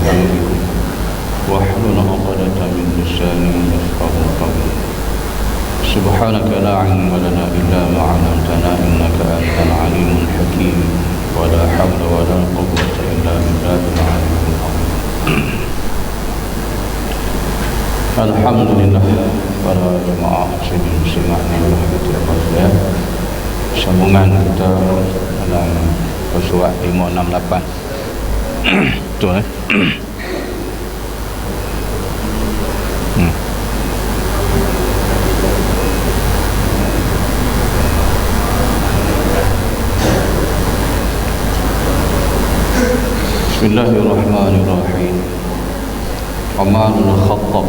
بحمدك واحلل عقدة من لساني يفقهوا قولي. سبحانك لا علم لنا إلا ما علمتنا إنك أنت العليم الحكيم ولا حول ولا قوة إلا بالله العلي العظيم. Alhamdulillah, para jemaah muslimin muslimat yang dirahmati Allah sekalian. Sambungan kita dalam surat 568. Betul eh? Bismillahirrahmanirrahim. Umar bin Khattab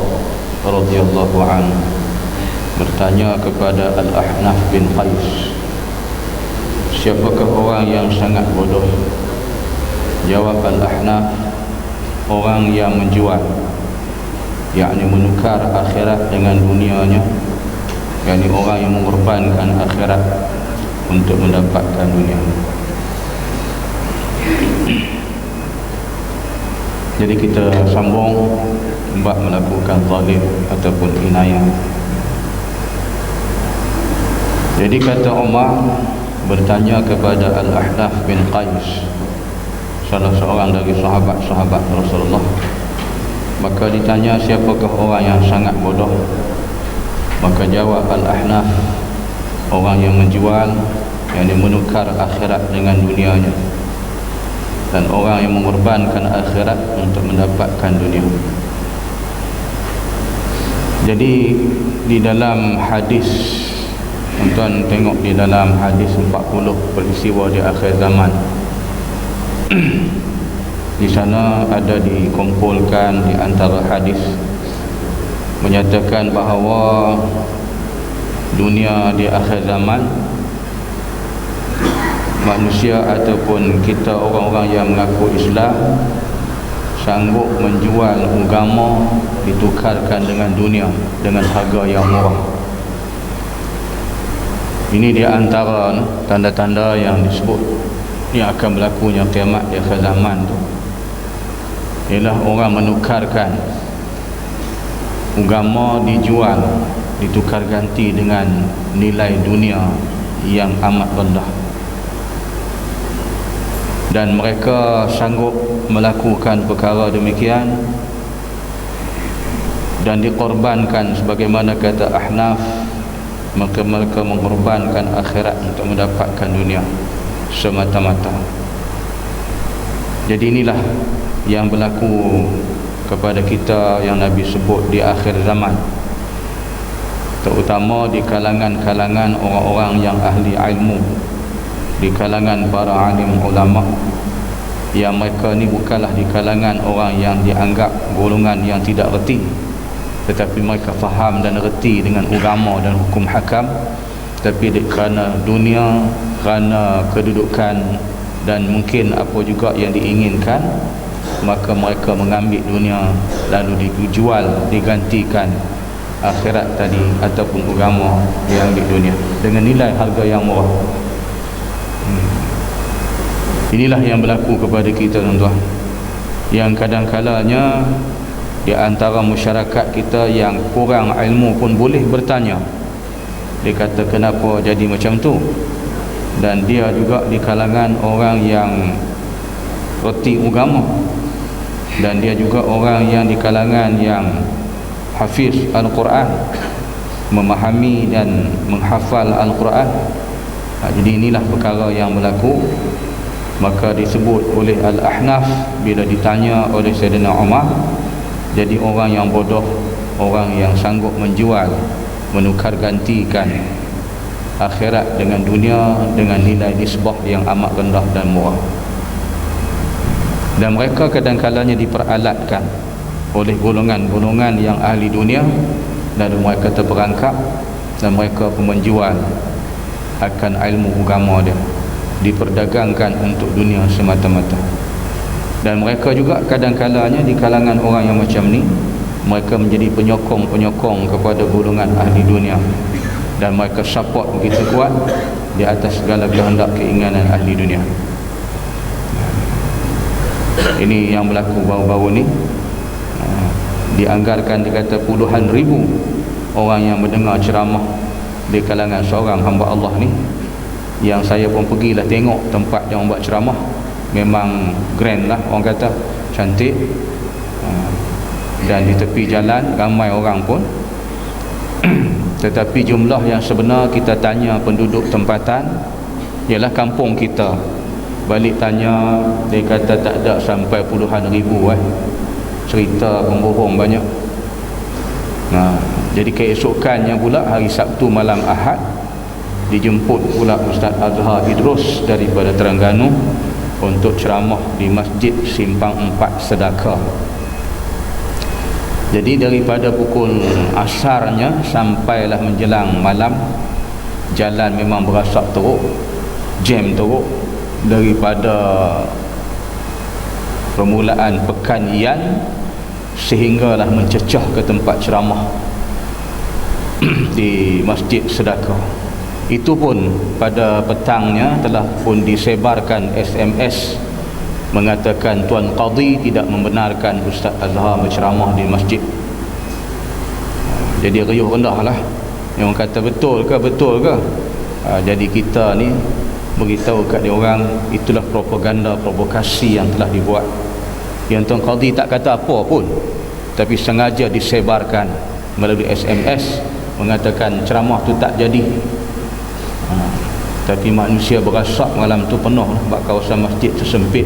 radhiyallahu anhu bertanya kepada Al-Ahnaf bin Qais, siapakah orang yang sangat bodoh? Jawab Al-Ahnaf, orang yang menjual, yakni menukar akhirat dengan dunianya, yakni orang yang mengorbankan akhirat untuk mendapatkan dunia. Jadi kita sambung bab melakukan zalim ataupun inayah. Jadi kata Umar bertanya kepada Al-Ahnaf bin Qais, salah seorang dari sahabat-sahabat Rasulullah. Maka ditanya, siapakah orang yang sangat bodoh? Maka jawab Al-Ahnaf, orang yang menjual, yang menukar akhirat dengan dunianya, dan orang yang mengorbankan akhirat untuk mendapatkan dunia. Jadi di dalam hadis, tuan tengok di dalam hadis 40 peristiwa di akhir zaman. Di sana ada dikumpulkan di antara hadis menyatakan bahawa dunia di akhir zaman, manusia ataupun kita orang-orang yang mengaku Islam sanggup menjual agama ditukarkan dengan dunia dengan harga yang murah. Ini di antara tanda-tanda yang disebut yang akan berlakunya kiamat di akhir zaman tu, ialah orang menukarkan agama, dijual, ditukar ganti dengan nilai dunia yang amat rendah. Dan mereka sanggup melakukan perkara demikian dan dikorbankan sebagaimana kata Ahnaf, maka mereka mengorbankan akhirat untuk mendapatkan dunia semata-mata. Jadi inilah yang berlaku kepada kita yang Nabi sebut di akhir zaman, terutama di kalangan-kalangan orang-orang yang ahli ilmu, di kalangan para alim ulama, yang mereka ni bukanlah di kalangan orang yang dianggap golongan yang tidak reti, tetapi mereka faham dan reti dengan agama dan hukum hakam, tapi kerana dunia, kerana kedudukan dan mungkin apa juga yang diinginkan, maka mereka mengambil dunia lalu dijual, digantikan akhirat tadi ataupun agama diambil dunia dengan nilai harga yang murah. Inilah yang berlaku kepada kita, tuan-tuan, yang kadang-kalanya di antara masyarakat kita yang kurang ilmu pun boleh bertanya. Dia kata, kenapa jadi macam tu? Dan dia juga di kalangan orang yang reti agama, dan dia juga orang yang di kalangan yang hafiz Al-Quran, memahami dan menghafal Al-Quran. Jadi inilah perkara yang berlaku. Maka disebut oleh Al-Ahnaf bila ditanya oleh Sayyidina Umar, jadi orang yang bodoh, orang yang sanggup menjual, menukar gantikan akhirat dengan dunia dengan nilai nisbah yang amat rendah dan murah. Dan mereka kadang-kalanya diperalatkan oleh golongan-golongan yang ahli dunia, dan mereka terperangkap dan mereka pun menjual akan ilmu agama dia, diperdagangkan untuk dunia semata-mata. Dan mereka juga kadang-kalanya di kalangan orang yang macam ni, mereka menjadi penyokong-penyokong kepada golongan ahli dunia, dan mereka support begitu kuat di atas segala kehendak keinginan ahli dunia. Ini yang berlaku baru-baru ni. Dianggarkan dikata puluhan ribu orang yang mendengar ceramah di kalangan seorang hamba Allah ni, yang saya pun pergilah tengok tempat yang buat ceramah. Memang grand lah, orang kata cantik. Dan di tepi jalan ramai orang pun. Tetapi jumlah yang sebenar kita tanya penduduk tempatan, ialah kampung kita, balik tanya, dia kata tak ada sampai puluhan ribu. Cerita pembohong banyak. Jadi keesokannya pula hari Sabtu malam Ahad, dijemput pula Ustaz Azhar Idrus daripada Terengganu untuk ceramah di Masjid Simpang 4 Sedakah. Jadi daripada pukul asarnya sampailah menjelang malam, jalan memang berasak teruk, jam teruk. Daripada permulaan pekan Ian sehinggalah mencecah ke tempat ceramah di Masjid Sedakah. Itu pun pada petangnya telah pun disebarkan SMS mengatakan Tuan Qadhi tidak membenarkan Ustaz Azhar berceramah di masjid. Jadi riuh rendah lah. Yang kata betul ke? Jadi kita ni beritahu kat dia orang, itulah propaganda, provokasi yang telah dibuat. Yang Tuan Qadhi tak kata apa pun, tapi sengaja disebarkan melalui SMS mengatakan ceramah tu tak jadi. Tapi manusia berasak malam tu penuh sebab kawasan masjid tu sempit.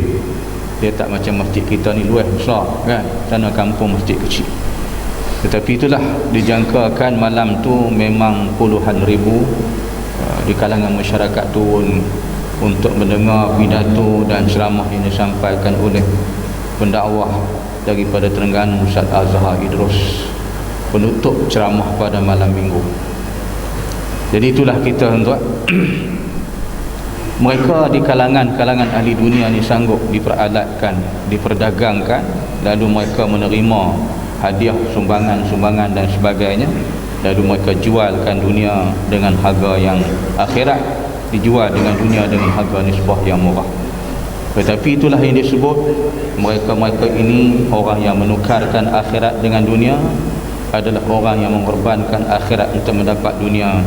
Dia tak macam masjid kita ni luas besar kan, sana kampung masjid kecil. Tetapi itulah, dijangkakan malam tu memang puluhan ribu di kalangan masyarakat turun untuk mendengar pidato dan ceramah yang disampaikan oleh pendakwah daripada Terengganu Ustaz Azhar Idrus, penutup ceramah pada malam minggu. Jadi itulah kita tuan. Mereka di kalangan ahli dunia ni sanggup diperalatkan, diperdagangkan, lalu mereka menerima hadiah, sumbangan dan sebagainya, lalu mereka jualkan dunia dengan harga yang akhirat, dijual dengan dunia dengan harga nisbah yang murah. Tetapi itulah yang disebut mereka-mereka ini orang yang menukarkan akhirat dengan dunia, adalah orang yang mengorbankan akhirat untuk mendapat dunia.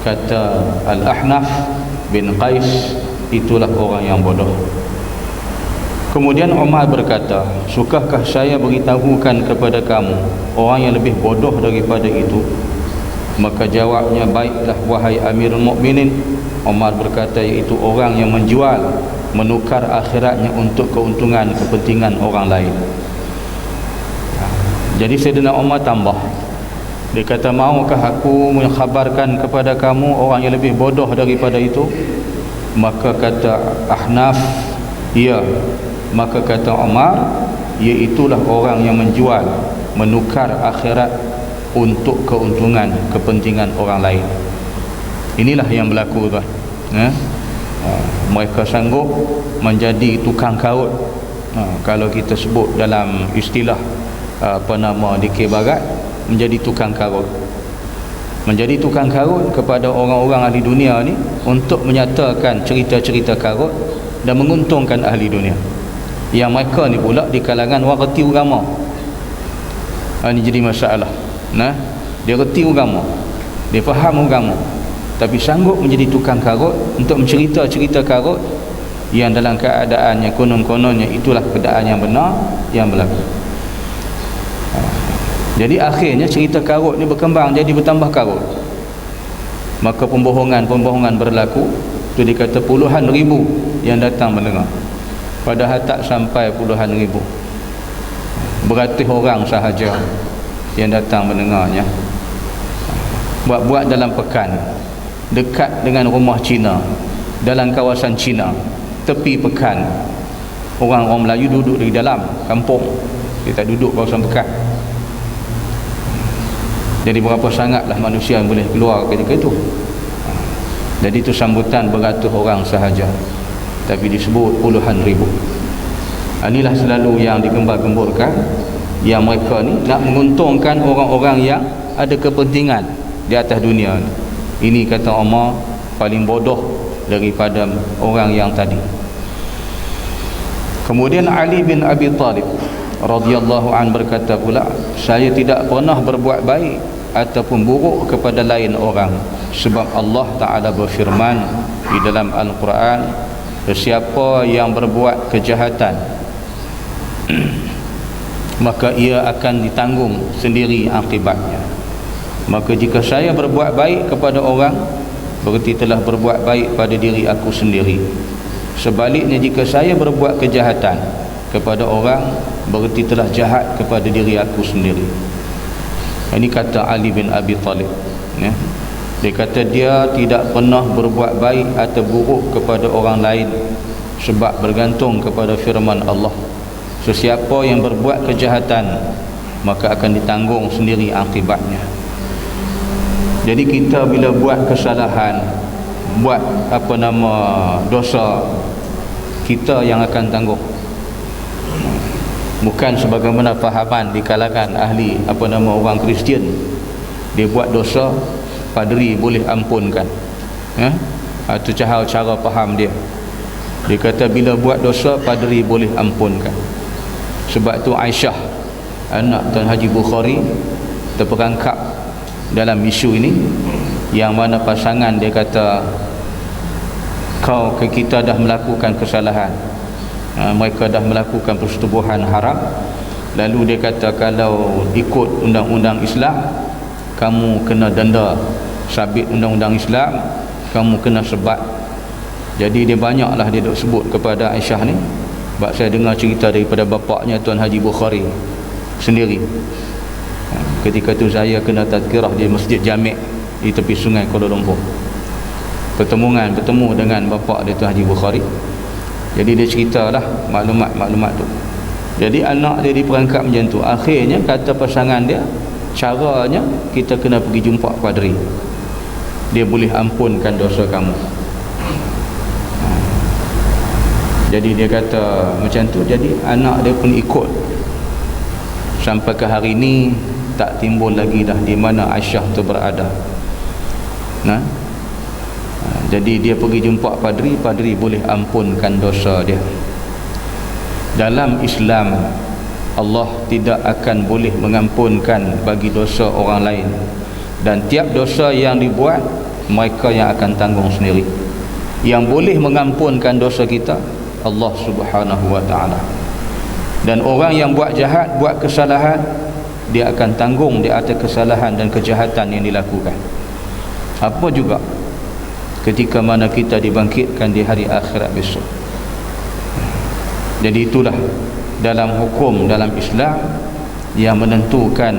Kata Al-Ahnaf bin Qais, itulah orang yang bodoh. Kemudian Umar berkata, sukakah saya beritahukan kepada kamu orang yang lebih bodoh daripada itu? Maka jawabnya, baiklah wahai Amirul Mukminin. Umar berkata, iaitu orang yang menjual, menukar akhiratnya untuk keuntungan, kepentingan orang lain. Jadi Sayyidina Umar tambah, dia kata, maukah aku mengkhabarkan kepada kamu orang yang lebih bodoh daripada itu? Maka kata Ahnaf, ya. Maka kata Umar, iaitulah orang yang menjual, menukar akhirat untuk keuntungan, kepentingan orang lain. Inilah yang berlaku tuan. Mereka sanggup menjadi tukang karut. Kalau kita sebut dalam istilah DK Barat, menjadi tukang karut. Menjadi tukang karut kepada orang-orang ahli dunia ni untuk menyatakan cerita-cerita karut dan menguntungkan ahli dunia. Yang mereka ni pula di kalangan orang reti agama. Ini jadi masalah. Dia reti agama, dia faham agama, tapi sanggup menjadi tukang karut untuk mencerita-cerita karut yang dalam keadaannya konon-kononnya itulah keadaan yang benar yang berlaku. Jadi akhirnya cerita karut ni berkembang jadi bertambah karut. Maka pembohongan berlaku. Itu dikata puluhan ribu yang datang mendengar, padahal tak sampai puluhan ribu. Beratus orang sahaja yang datang mendengarnya. Buat-buat dalam pekan, dekat dengan rumah Cina, dalam kawasan Cina, tepi pekan. Orang Melayu duduk di dalam kampung, dia tak duduk kawasan pekan. Jadi berapa sangatlah manusia yang boleh keluar ketika itu. Jadi itu sambutan beratus orang sahaja, tapi disebut puluhan ribu. Inilah selalu yang digembar-gemburkan, yang mereka ni nak menguntungkan orang-orang yang ada kepentingan di atas dunia. Ini kata Umar paling bodoh daripada orang yang tadi. Kemudian Ali bin Abi Talib radhiyallahu an berkata pula, saya tidak pernah berbuat baik ataupun buruk kepada lain orang, sebab Allah Ta'ala berfirman di dalam Al-Quran, sesiapa yang berbuat kejahatan maka ia akan ditanggung sendiri akibatnya. Maka jika saya berbuat baik kepada orang, berarti telah berbuat baik pada diri aku sendiri. Sebaliknya, jika saya berbuat kejahatan kepada orang, berarti telah jahat kepada diri aku sendiri. Ini kata Ali bin Abi Talib, ya. Dia kata dia tidak pernah berbuat baik atau buruk kepada orang lain, sebab bergantung kepada firman Allah, sesiapa yang berbuat kejahatan maka akan ditanggung sendiri akibatnya. Jadi kita bila buat kesalahan, buat dosa, kita yang akan tanggung. Bukan sebagaimana fahaman di kalangan ahli orang Kristian, dia buat dosa, padri boleh ampunkan, ya? Itu cara faham dia. Dia kata bila buat dosa, padri boleh ampunkan. Sebab tu Aisyah, anak Tuan Haji Bukhari, terperangkap dalam isu ini, yang mana pasangan dia kata, kita dah melakukan kesalahan, mereka dah melakukan persetubuhan haram. Lalu dia kata, kalau ikut undang-undang Islam, kamu kena denda. Sabit undang-undang Islam, kamu kena sebat. Jadi dia banyaklah dia duk sebut kepada Aisyah ni. Sebab saya dengar cerita daripada bapaknya Tuan Haji Bukhari sendiri. Ketika tu saya kena tazkirah di Masjid Jami' di tepi sungai Kuala Lumpur. Bertemu dengan bapa dia Tuan Haji Bukhari. Jadi dia ceritalah maklumat-maklumat tu. Jadi anak dia diperangkap macam tu. Akhirnya kata pasangan dia, caranya kita kena pergi jumpa padri, dia boleh ampunkan dosa kamu. Jadi dia kata macam tu. Jadi anak dia pun ikut. Sampai ke hari ni tak timbul lagi dah di mana Aisyah tu berada. Jadi dia pergi jumpa padri, padri boleh ampunkan dosa dia. Dalam Islam, Allah tidak akan boleh mengampunkan bagi dosa orang lain, dan tiap dosa yang dibuat, mereka yang akan tanggung sendiri. Yang boleh mengampunkan dosa kita, Allah Subhanahu wa ta'ala. Dan orang yang buat jahat, buat kesalahan, dia akan tanggung di atas kesalahan dan kejahatan yang dilakukan. Apa juga ketika mana kita dibangkitkan di hari akhirat besok. Jadi itulah dalam hukum dalam Islam yang menentukan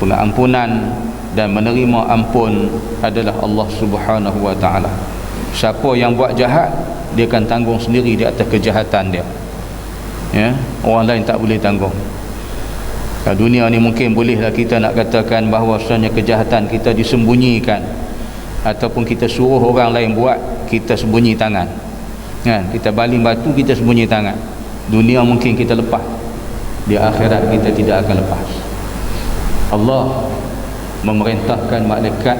pengampunan dan menerima ampun adalah Allah Subhanahu wa ta'ala. Siapa yang buat jahat, dia akan tanggung sendiri di atas kejahatan dia, ya? Orang lain tak boleh tanggung. Dunia ni mungkin bolehlah kita nak katakan bahawa sebenarnya kejahatan kita disembunyikan, ataupun kita suruh orang lain buat, kita sembunyi tangan, kan? Kita baling batu, kita sembunyi tangan. Dunia mungkin kita lepas, di akhirat kita tidak akan lepas. Allah memerintahkan malaikat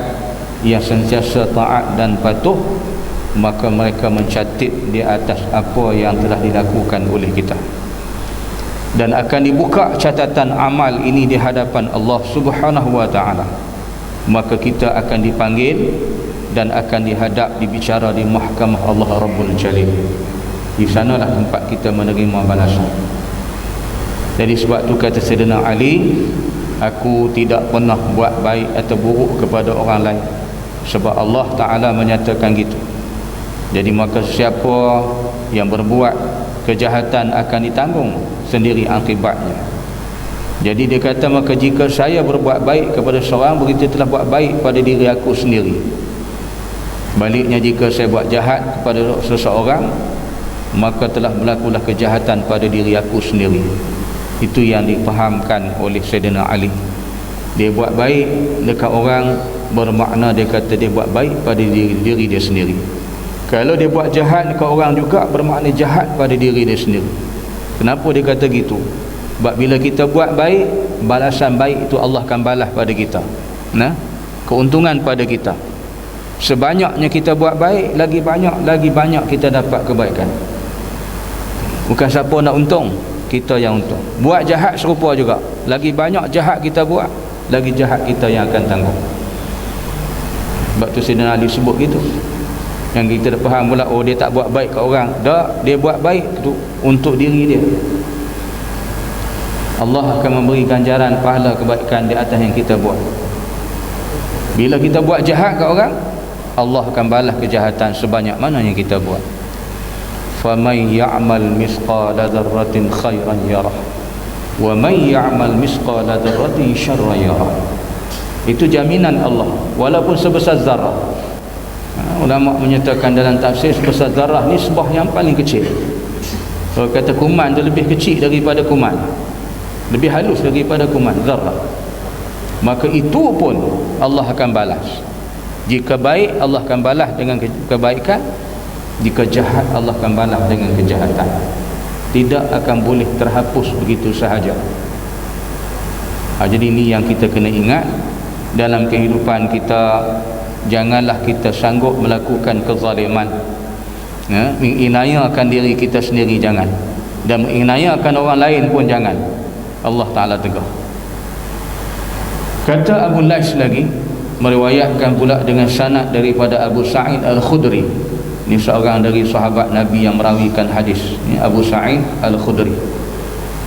yang sentiasa taat dan patuh, maka mereka mencatat di atas apa yang telah dilakukan oleh kita, dan akan dibuka catatan amal ini di hadapan Allah Subhanahu wa ta'ala. Maka kita akan dipanggil dan akan dihadap, dibicara di mahkamah Allah Rabbul Jalil. Di sanalah tempat kita menerima balasan. Jadi sebab tu kata Sayyidina Ali, aku tidak pernah buat baik atau buruk kepada orang lain, sebab Allah Ta'ala menyatakan gitu. Jadi maka siapa yang berbuat kejahatan akan ditanggung sendiri akibatnya. Jadi dia kata, maka jika saya berbuat baik kepada seorang, begitu telah buat baik pada diri aku sendiri. Baliknya, jika saya buat jahat kepada seseorang, maka telah berlakulah kejahatan pada diri aku sendiri. Itu yang difahamkan oleh Sayyidina Ali. Dia buat baik dekat orang, bermakna dia kata dia buat baik pada diri dia sendiri. Kalau dia buat jahat dekat orang juga, bermakna jahat pada diri dia sendiri. Kenapa dia kata gitu? Sebab bila kita buat baik, balasan baik itu Allah akan balas pada kita. Keuntungan pada kita. Sebanyaknya kita buat baik, lagi banyak kita dapat kebaikan. Bukan siapa nak untung, kita yang untung. Buat jahat serupa juga. Lagi banyak jahat kita buat, lagi jahat kita yang akan tanggung. Sebab tu Sayyidina Ali sebut gitu. Yang kita dah faham pula, oh dia tak buat baik kat orang. Tak, dia buat baik tu untuk diri dia. Allah akan memberi ganjaran pahala kebaikan di atas yang kita buat. Bila kita buat jahat kat orang, Allah akan balas kejahatan sebanyak mana yang kita buat. فَمَنْ يَعْمَلْ مِثْقَالَ ذَرَّةٍ خَيْرًا يَرَهُ وَمَنْ يَعْمَلْ مِثْقَالَ ذَرَّةٍ شَرًّا يَرَهُ. Itu jaminan Allah, walaupun sebesar zarah. Ulama menyatakan dalam tafsir, sebesar zarah ni sebah yang paling kecil. Kalau kata kuman tu lebih kecil daripada kuman, lebih halus daripada kuman zarah, maka itu pun Allah akan balas. Jika baik, Allah akan balas dengan kebaikan. Jika jahat, Allah akan balas dengan kejahatan. Tidak akan boleh terhapus begitu sahaja. Jadi ini yang kita kena ingat dalam kehidupan kita. Janganlah kita sanggup melakukan kezaliman, menginayakan diri kita sendiri, jangan. Dan menginayakan orang lain pun jangan. Allah Ta'ala tegur. Kata Abu Lais lagi, meriwayatkan pula dengan sanad daripada Abu Sa'id Al-Khudri. Ini seorang dari sahabat Nabi yang merawikan hadis. Ini Abu Sa'id Al-Khudri.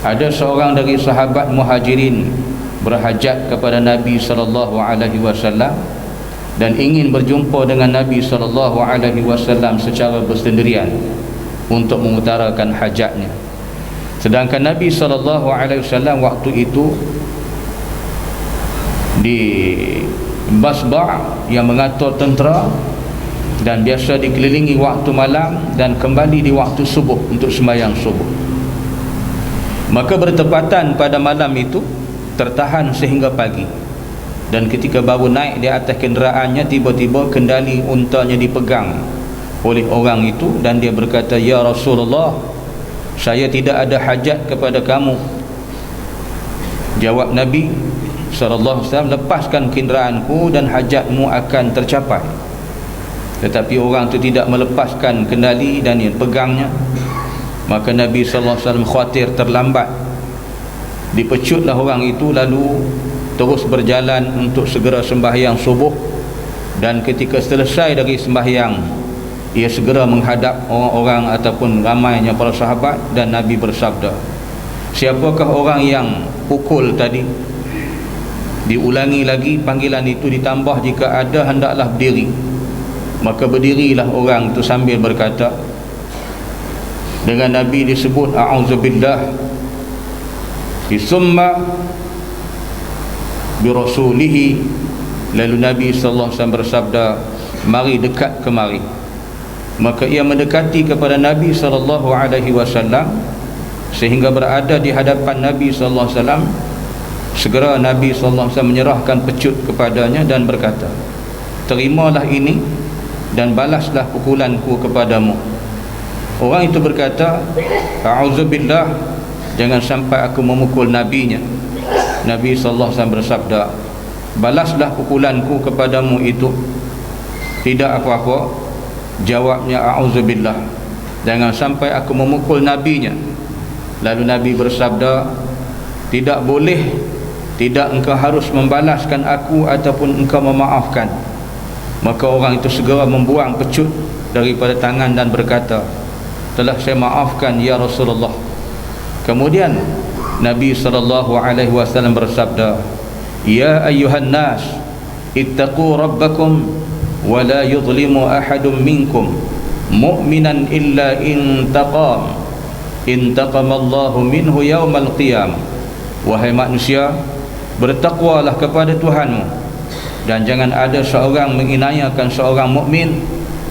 Ada seorang dari sahabat Muhajirin berhajat kepada Nabi SAW dan ingin berjumpa dengan Nabi SAW secara bersendirian untuk mengutarakan hajatnya. Sedangkan Nabi SAW waktu itu di Basba' yang mengatur tentera, dan biasa dikelilingi waktu malam dan kembali di waktu subuh untuk sembahyang subuh. Maka bertepatan pada malam itu, tertahan sehingga pagi. Dan ketika baru naik di atas kenderaannya, tiba-tiba kendali untanya dipegang oleh orang itu, dan dia berkata, "Ya Rasulullah, saya tidak ada hajat kepada kamu." Jawab Nabi SAW, "Lepaskan kenderaanku dan hajatmu akan tercapai." Tetapi orang itu tidak melepaskan kendali dan ia pegangnya. Maka Nabi SAW khawatir terlambat. Dipecutlah orang itu, lalu terus berjalan untuk segera sembahyang subuh. Dan ketika selesai dari sembahyang, ia segera menghadap orang-orang ataupun ramainya para sahabat, dan Nabi bersabda, "Siapakah orang yang pukul tadi?" Diulangi lagi panggilan itu, ditambah, "Jika ada, hendaklah berdiri." Maka berdirilah orang itu sambil berkata, dengan Nabi disebut a'udzubillah, summa bi rasulihi. Lalu Nabi sallallahu alaihi wasallam bersabda, "Mari dekat kemari." Maka ia mendekati kepada Nabi sallallahu alaihi wasallam sehingga berada di hadapan Nabi sallallahu alaihi wasallam. Segera Nabi sallallahu alaihi wasallam menyerahkan pecut kepadanya dan berkata, "Terimalah ini dan balaslah pukulanku kepadamu." Orang itu berkata, "A'udzubillah, jangan sampai aku memukul nabinya." Nabi sallallahu alaihi wasallam bersabda, "Balaslah pukulanku kepadamu itu tidak apa-apa." Jawabnya, "A'udzubillah, jangan sampai aku memukul nabinya." Lalu Nabi bersabda, "Tidak boleh, tidak engkau harus membalaskan aku ataupun engkau memaafkan." Maka orang itu segera membuang pecut daripada tangan dan berkata, "Telah saya maafkan ya Rasulullah." Kemudian Nabi SAW bersabda, "Ya ayyuhan nas, ittaqu rabbakum wa la yuzlimu ahadun minkum mu'minan illa intaqamallahu minhu yawmal qiyamah." Wahai manusia, bertakwalah kepada Tuhanmu, dan jangan ada seorang menginayakan seorang mukmin,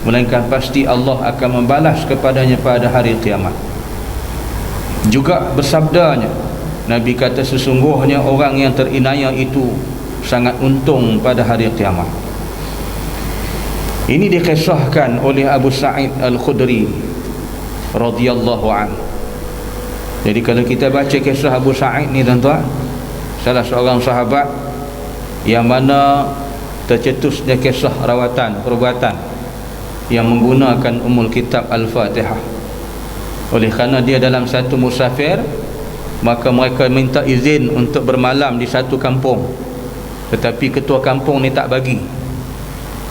melainkan pasti Allah akan membalas kepadanya pada hari kiamat. Juga bersabdanya Nabi kata, sesungguhnya orang yang terinayah itu sangat untung pada hari kiamat. Ini dikisahkan oleh Abu Sa'id Al-Khudri radhiyallahu anhu. Jadi kalau kita baca kisah Abu Sa'id ni tuan-tuan, salah seorang sahabat yang mana tercetusnya kisah rawatan perbuatan yang menggunakan Ummul Kitab Al-Fatihah. Oleh kerana dia dalam satu musafir, maka mereka minta izin untuk bermalam di satu kampung, tetapi ketua kampung ni tak bagi.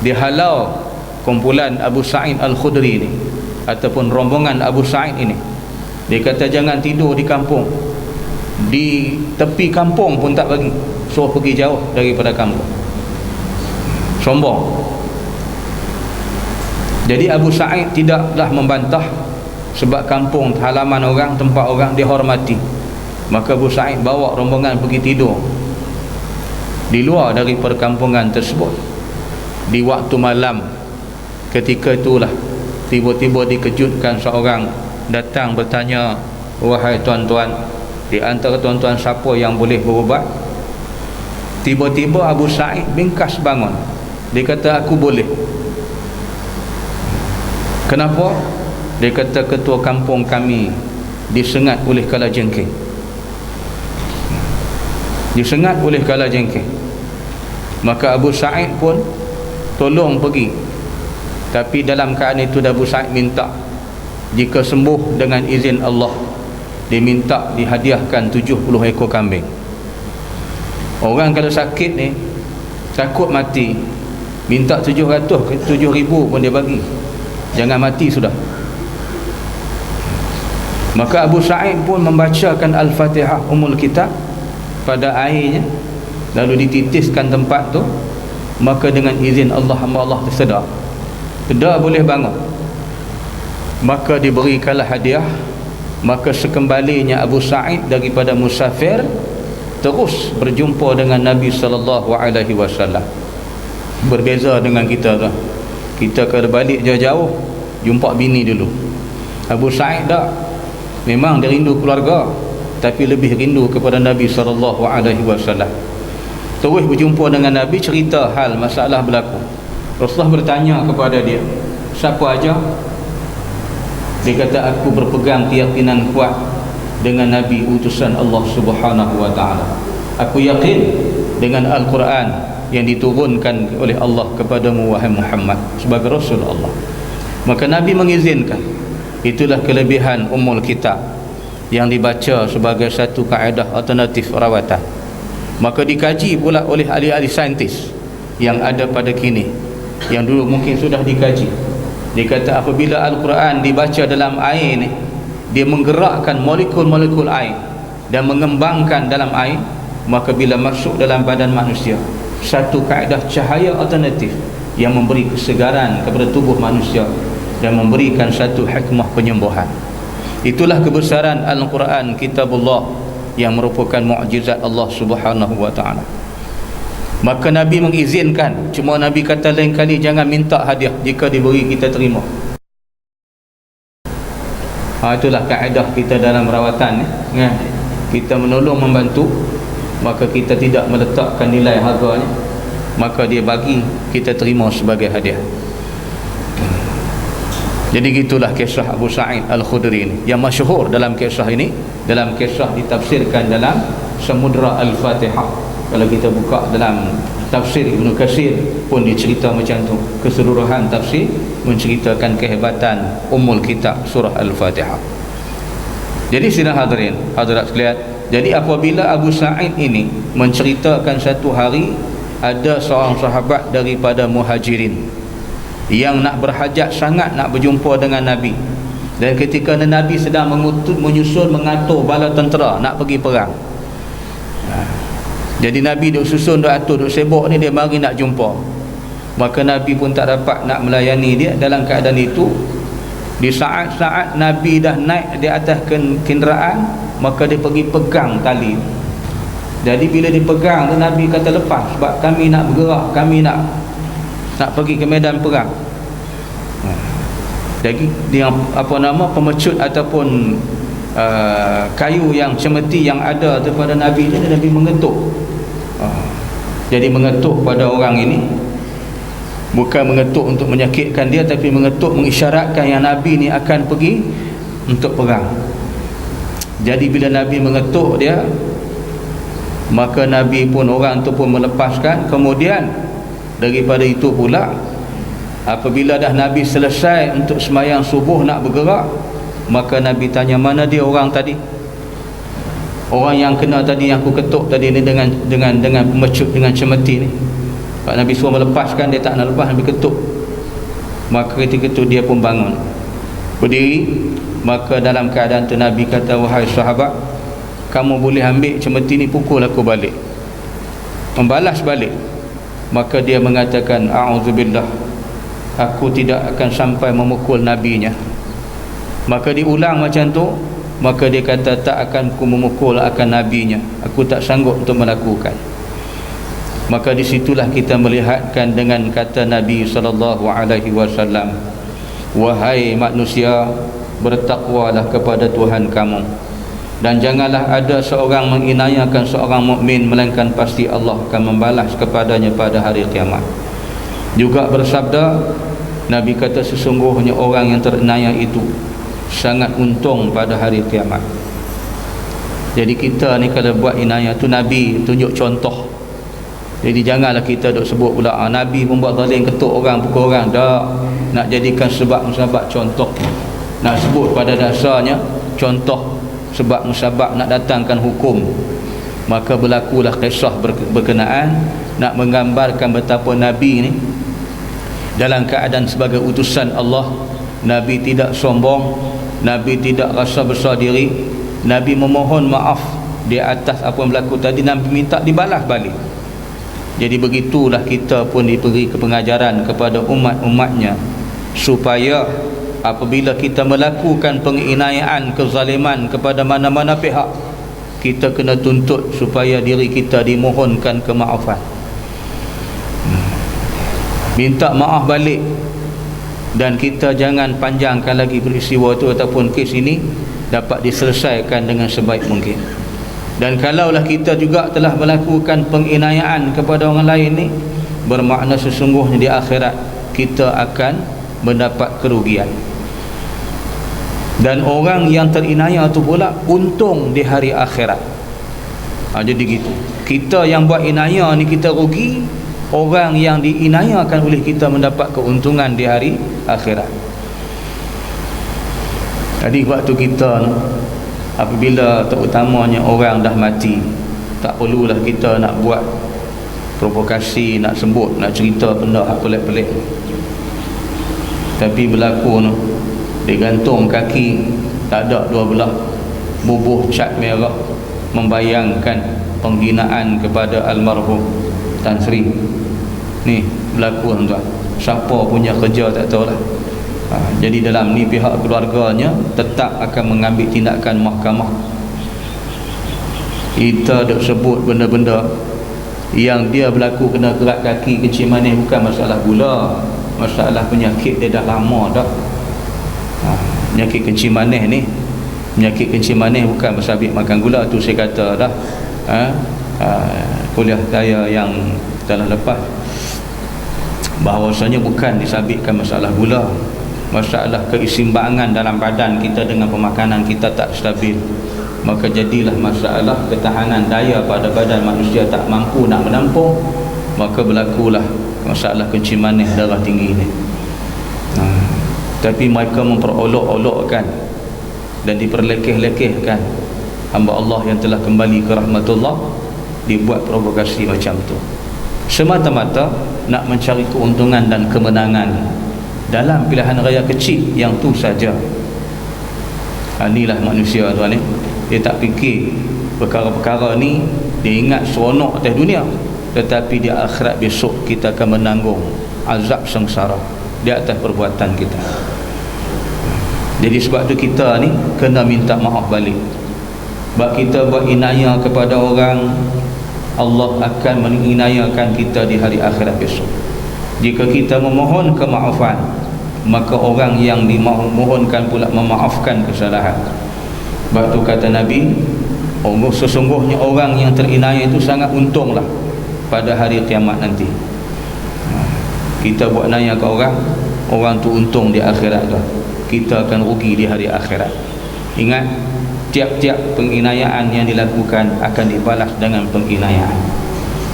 Dia halau kumpulan Abu Sa'id Al-Khudri ni, ataupun rombongan Abu Sa'id ini. Dia kata jangan tidur di kampung, di tepi kampung pun tak bagi, suruh pergi jauh daripada kampung. Sombong. Jadi Abu Sa'id tidaklah membantah, sebab kampung halaman orang, tempat orang dihormati. Maka Abu Sa'id bawa rombongan pergi tidur di luar dari perkampungan tersebut. Di waktu malam, ketika itulah tiba-tiba dikejutkan seorang datang bertanya, wahai tuan-tuan, di antara tuan-tuan siapa yang boleh berubat? Tiba-tiba Abu Sa'id bingkas bangun. Dia kata, aku boleh. Kenapa? Dia kata, ketua kampung kami disengat oleh kalajengking. Disengat oleh kalajengking. Maka Abu Sa'id pun tolong pergi. Tapi dalam keadaan itu Abu Sa'id minta, jika sembuh dengan izin Allah, dia minta dihadiahkan 70 ekor kambing. Orang kalau sakit ni, takut mati, minta 700 ke 7,000 pun dia bagi. Jangan mati sudah. Maka Abu Sa'id pun membacakan Al-Fatihah Ummul Kitab pada airnya, lalu dititiskan tempat tu. Maka dengan izin Allah, hamba Allah tersedar, boleh bangun. Maka diberikanlah hadiah. Maka sekembalinya Abu Sa'id daripada musafir, terus berjumpa dengan Nabi SAW. Berbeza dengan kita tu. Kita kalau balik jauh-jauh, jumpa bini dulu. Abu Sa'id tak, memang dia rindu keluarga, tapi lebih rindu kepada Nabi SAW. Terus berjumpa dengan Nabi, cerita hal masalah berlaku. Rasulullah bertanya kepada dia, siapa aja? Dia kata, aku berpegang keyakinan kuat dengan Nabi utusan Allah Subhanahu wa ta'ala. Aku yakin dengan Al-Quran yang diturunkan oleh Allah kepadamu wahai Muhammad sebagai Rasul Allah. Maka Nabi mengizinkan. Itulah kelebihan Ummul Kitab yang dibaca sebagai satu kaedah alternatif rawatan. Maka dikaji pula oleh ahli-ahli saintis yang ada pada kini, yang dulu mungkin sudah dikaji. Dia kata apabila Al-Quran dibaca dalam air ni, dia menggerakkan molekul-molekul air dan mengembangkan dalam air. Maka bila masuk dalam badan manusia, satu kaedah cahaya alternatif yang memberi kesegaran kepada tubuh manusia dan memberikan satu hikmah penyembuhan. Itulah kebesaran Al-Quran, Kitabullah, yang merupakan mukjizat Allah Subhanahu wa ta'ala. Maka Nabi mengizinkan. Cuma Nabi kata lain kali jangan minta hadiah, jika diberi kita terima. Itulah kaedah kita dalam rawatan ya. Kita menolong, membantu, maka kita tidak meletakkan nilai harganya, maka dia bagi, kita terima sebagai hadiah. Jadi gitulah kisah Abu Sa'id Al-Khudri ini, yang masyhur dalam kisah ini. Dalam kisah ditafsirkan dalam Samudra Al-Fatihah. Kalau kita buka dalam tafsir Ibnu Katsir pun dicerita macam tu. Keseluruhan tafsir menceritakan kehebatan Ummul Kitab surah Al-Fatihah. Jadi sidang hadirin, hadirat sekalian, jadi apabila Abu Sa'id ini menceritakan satu hari ada seorang sahabat daripada Muhajirin yang nak berhajat sangat nak berjumpa dengan Nabi. Dan ketika Nabi sedang menyusun, mengatur bala tentera nak pergi perang, jadi Nabi duk susun, duk atur, duk sibuk ni, dia mari nak jumpa. Maka Nabi pun tak dapat nak melayani dia. Dalam keadaan itu, di saat-saat Nabi dah naik di atas kenderaan, maka dia pergi pegang tali. Jadi bila dipegang tu, Nabi kata lepas, sebab kami nak bergerak, kami nak pergi ke medan perang. Jadi dia pemecut ataupun kayu yang cemeti yang ada daripada Nabi ni, Nabi mengetuk. Jadi mengetuk pada orang ini, bukan mengetuk untuk menyakitkan dia, tapi mengetuk mengisyaratkan yang Nabi ni akan pergi untuk perang. Jadi bila Nabi mengetuk dia, maka Nabi pun, orang tu pun melepaskan. Kemudian daripada itu pula, apabila dah Nabi selesai untuk sembahyang subuh nak bergerak, Maka Nabi tanya, mana dia orang tadi? Orang yang kena tadi, yang aku ketuk tadi ni dengan pemecut, dengan cemeti ni. Pak Nabi suruh melepaskan, dia tak nak lepas, Nabi ketuk. Maka ketika itu dia pun bangun, berdiri. Maka dalam keadaan tu Nabi kata, wahai sahabat, kamu boleh ambil cemeti ni, pukul aku balik, membalas balik. Maka dia mengatakan, a'udzubillah, aku tidak akan sampai memukul nabinya. Maka diulang macam tu. Maka dia kata, tak akan aku memukul akan nabinya, aku tak sanggup untuk melakukan. Maka disitulah kita melihatkan dengan kata Nabi SAW, wahai manusia, bertakwalah kepada Tuhan kamu, dan janganlah ada seorang menginayakan seorang mukmin, melainkan pasti Allah akan membalas kepadanya pada hari kiamat. Juga bersabda Nabi kata, sesungguhnya orang yang terinayah itu sangat untung pada hari kiamat. Jadi kita ni kalau buat inayah tu, Nabi tunjuk contoh. Jadi janganlah kita duk sebut pula, Nabi pun buat zalim, ketuk orang, pukul orang. Tak, nak jadikan sebab musabab contoh, nak sebut pada dasarnya contoh sebab musabab, nak datangkan hukum. Maka berlakulah kisah berkenaan, nak menggambarkan betapa Nabi ni dalam keadaan sebagai utusan Allah. Nabi tidak sombong, Nabi tidak rasa besar diri, Nabi memohon maaf di atas apa yang berlaku tadi, Nabi minta dibalas balik. Jadi begitulah kita pun diberi kepengajaran kepada umat-umatnya, supaya apabila kita melakukan penginayaan kezaliman kepada mana-mana pihak, kita kena tuntut supaya diri kita dimohonkan kemaafan, minta maaf balik. Dan kita jangan panjangkan lagi peristiwa itu ataupun kes ini, dapat diselesaikan dengan sebaik mungkin. Dan kalaulah kita juga telah melakukan penginayaan kepada orang lain ni, bermakna sesungguhnya di akhirat kita akan mendapat kerugian. Dan orang yang terinayah itu pula untung di hari akhirat. Jadi gitu, kita yang buat inayah ni kita rugi, orang yang diinayahkan oleh kita mendapat keuntungan di hari akhirat. Jadi waktu kita apabila terutamanya orang dah mati, tak perlulah kita nak buat provokasi, nak sebut, nak cerita benda hak pelik-pelik. Tapi berlaku digantung kaki, tak ada dua belah, bubuh cat merah membayangkan penghinaan kepada almarhum Tan Sri. Ni berlaku tuan. Siapa punya kerja tak tahulah. Jadi dalam ni pihak keluarganya tetap akan mengambil tindakan mahkamah. Kita duk sebut benda-benda yang dia berlaku kena gerak kaki, kencing manis, bukan masalah gula, masalah penyakit dia dah lama dah. Penyakit kencing manis ni, penyakit kencing manis bukan bersabit makan gula. Tu saya kata dah kuliah saya yang telah lepas, bahawasanya bukan disabitkan masalah gula, masalah keseimbangan dalam badan kita dengan pemakanan kita tak stabil. Maka jadilah masalah ketahanan daya pada badan manusia tak mampu nak menampung, maka berlakulah masalah kencing manis, darah tinggi ni. Tapi mereka memperolok-olokkan dan diperlekeh-lekehkan hamba Allah yang telah kembali ke rahmatullah, dibuat provokasi macam tu semata-mata nak mencari keuntungan dan kemenangan dalam pilihan raya kecil yang tu saja. Inilah manusia tuan ni, dia tak fikir perkara-perkara ni, dia ingat seronok atas dunia, tetapi di akhirat besok kita akan menanggung azab sengsara di atas perbuatan kita. Jadi sebab tu kita ni kena minta maaf balik. Sebab kita buat inayah kepada orang, Allah akan menginayahkan kita di hari akhirat besok. Jika kita memohon kemaafan, maka orang yang dimohonkan pula memaafkan kesalahan. Sebab tu kata Nabi, sesungguhnya orang yang terinayah itu sangat untunglah pada hari kiamat nanti. Kita buat inayah ke orang, orang tu untung di akhirat tu, kita akan rugi di hari akhirat. Ingat, tiap-tiap penginayaan yang dilakukan akan dibalas dengan penginayaan.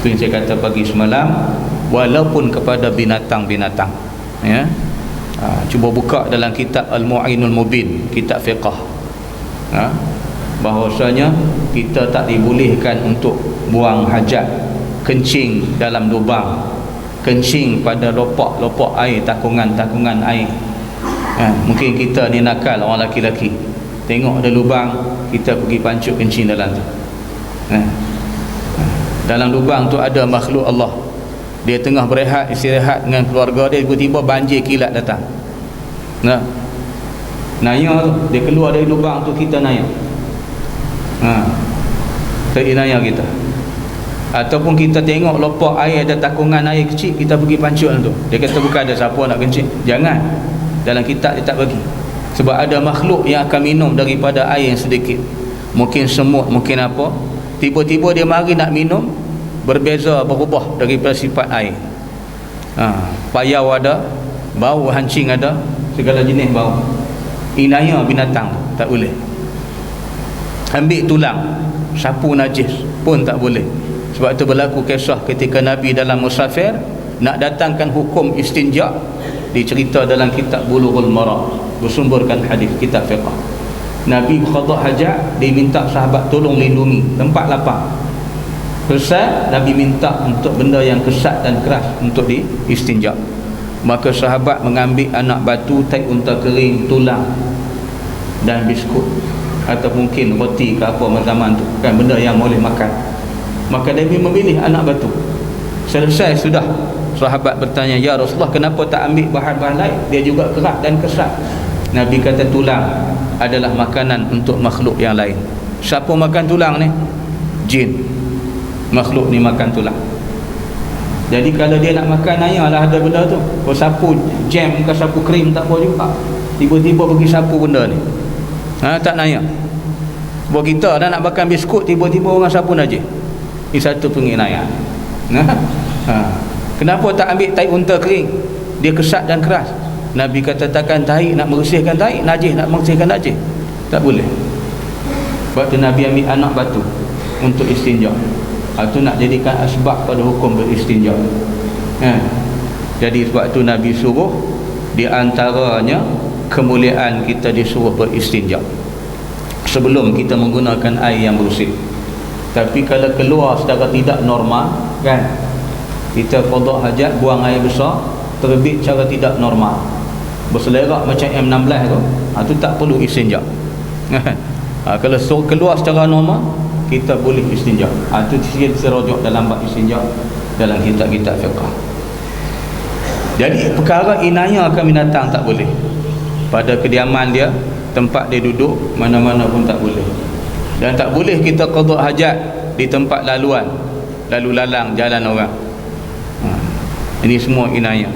Itu yang saya kata pagi semalam, walaupun kepada binatang-binatang, ya, Cuba buka dalam kitab Al-Mu'inul Mubin, kitab fiqh, bahawasanya kita tak dibolehkan untuk buang hajat, kencing dalam lubang, kencing pada lopak-lopak air, takungan-takungan air. Mungkin kita ni nakal, orang laki-laki, tengok ada lubang, kita pergi pancuk kencing dalam tu. Dalam lubang tu ada makhluk Allah, dia tengah berehat, istirahat dengan keluarga dia, tiba-tiba banjir kilat datang. Naya tu, dia keluar dari lubang tu, kita naya. Tak naya kita. Ataupun kita tengok lopak air, ada takungan air kecil, kita pergi pancuk dalam tu. Dia kata bukan ada siapa nak kencing. Jangan. Dalam kitab dia tak bagi. Sebab ada makhluk yang akan minum daripada air yang sedikit. Mungkin semut, mungkin apa. Tiba-tiba dia mari nak minum, berbeza, berubah daripada sifat air. Payau ada, bau hancing ada, segala jenis bau. Inaya binatang tak boleh. Ambil tulang, sapu najis pun tak boleh. Sebab itu berlaku kisah ketika Nabi dalam musafir nak datangkan hukum istinja, dicerita dalam kitab Bulughul Maram, bersumberkan hadis kitab fiqh. Nabi qada hajat, dia minta sahabat tolong lindungi tempat lapang. Kesat, Nabi minta untuk benda yang kesat dan keras untuk diistinja. Maka sahabat mengambil anak batu, tai unta kering, tulang dan biskut, atau mungkin roti ke apa zaman tu, kan, benda yang boleh makan. Maka Nabi memilih anak batu. Selesai sudah, sahabat bertanya, ya Rasulullah, kenapa tak ambil bahan-bahan lain? Dia juga keras dan kesat. Nabi kata tulang adalah makanan untuk makhluk yang lain. Siapa makan tulang ni? Jin. Makhluk ni makan tulang. Jadi kalau dia nak makan, ayalah ada benda tu. Kalau sapu jam ke sapu krim tak apa juga, tiba-tiba pergi sapu benda ni. Tak nanya. Buat kita dah nak makan biskut, tiba-tiba orang sapu najis. Ini satu penginayaan. Kenapa tak ambil tai unta kering? Dia kesat dan keras. Nabi kata takkan tahi nak bersihkan tahi, najis nak bersihkan najis, tak boleh. Sebab tu Nabi ambil anak batu untuk istinja. Itu nak jadikan asbab pada hukum beristinja. Jadi sebab tu Nabi suruh, di antaranya kemuliaan kita disuruh beristinja sebelum kita menggunakan air yang bersih. Tapi kalau keluar secara tidak normal, kan, kita qada hajat, buang air besar, terbit cara tidak normal, berselerak macam M16 tu, tu tak perlu istinja. Kalau keluar secara normal, kita boleh istinja. Itu dirujuk dalam bab istinja dalam kitab-kitab fiqh. Jadi perkara inaya akan binatang tak boleh. Pada kediaman dia, tempat dia duduk, mana-mana pun tak boleh. Dan tak boleh kita qada hajat di tempat laluan, lalu lalang jalan orang. Ini semua inaya.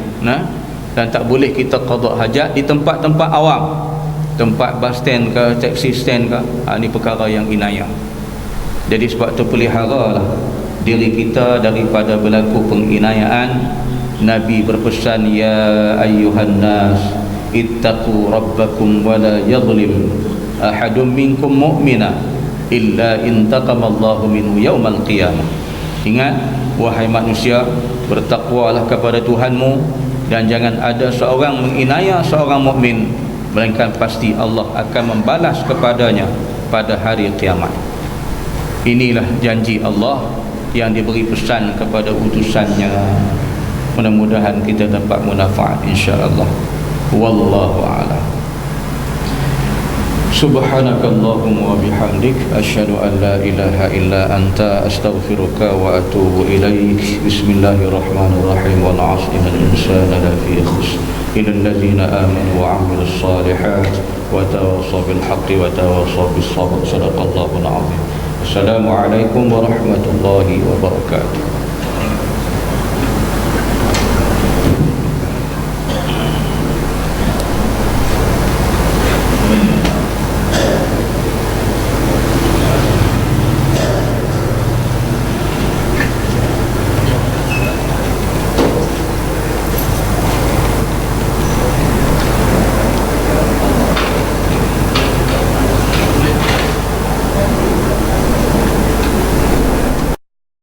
Dan tak boleh kita qada hajat di tempat-tempat awam, tempat bus stand ke, taxi stand ke. Ini perkara yang inaya. Jadi sebab tu peliharalah diri kita daripada berlaku penginayaan. Nabi berpesan, ya ayyuhan nas ittaqu rabbakum wa la yadhlim ahadun minkum mu'mina illa intaqamallahu minhu yaumal qiyamah. Ingat, wahai manusia, bertakwalah kepada Tuhanmu, dan jangan ada seorang menginaya seorang mukmin, melainkan pasti Allah akan membalas kepadanya pada hari kiamat. Inilah janji Allah yang diberi pesan kepada utusannya. Mudah-mudahan kita dapat manfaat insya-Allah. Wallahu a'lam. Subhanakallahumma wa bihamdik, asyhadu an la ilaha illa anta, astaghfiruka wa atubu ilaik. Bismillahirrahmanirrahim. Wal 'asri innal insana lafi khusr illa allazina amanu wa 'amilus solihat wa tawassaw bil haqqi wa tawassaw bis sabr. Shadaqallahul 'azim. Assalamualaikum warahmatullahi wabarakatuh.